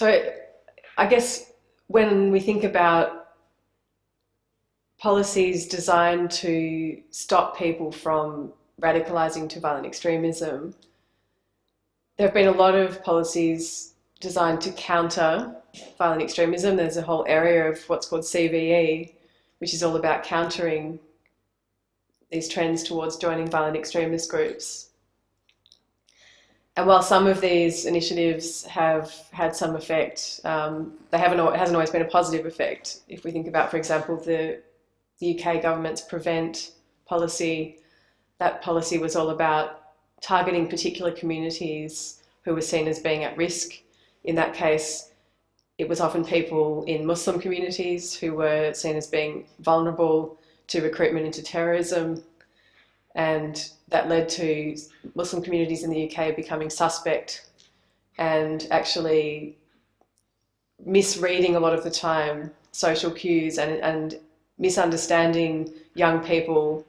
So I guess when we think about policies designed to stop people from radicalising to violent extremism, there have been a lot of policies designed to counter violent extremism. There's a whole area of what's called CVE, which is all about countering these trends towards joining violent extremist groups. And while some of these initiatives have had some effect, it hasn't always been a positive effect. If we think about, for example, the UK government's Prevent policy, that policy was all about targeting particular communities who were seen as being at risk. In that case, it was often people in Muslim communities who were seen as being vulnerable to recruitment into terrorism. And that led to Muslim communities in the UK becoming suspect and actually misreading a lot of the time social cues and misunderstanding young people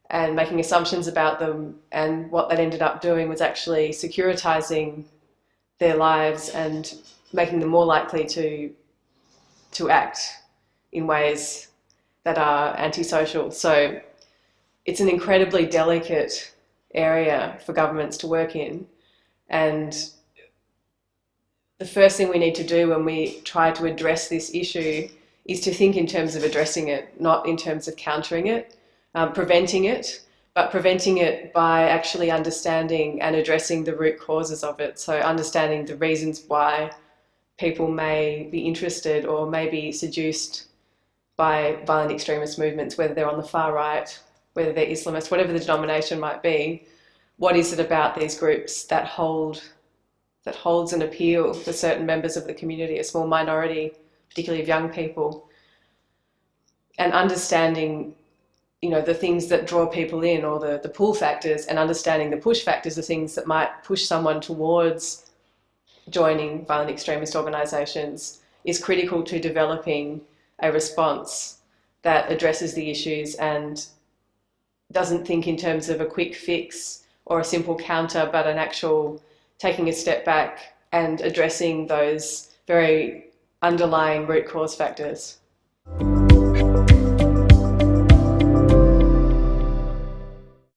and making assumptions about them. And what that ended up doing was actually securitizing their lives and making them more likely to act in ways that are antisocial. So it's an incredibly delicate area for governments to work in. And the first thing we need to do when we try to address this issue is to think in terms of addressing it, not in terms of countering it, preventing it, but preventing it by actually understanding and addressing the root causes of it. So understanding the reasons why people may be interested or may be seduced by violent extremist movements, whether they're on the far right, whether they're Islamist, whatever the denomination might be. What is it about these groups that holds an appeal for certain members of the community, a small minority, particularly of young people? And understanding, the things that draw people in, or the pull factors, and understanding the push factors, the things that might push someone towards joining violent extremist organisations, is critical to developing a response that addresses the issues and doesn't think in terms of a quick fix or a simple counter, but an actual taking a step back and addressing those very underlying root cause factors.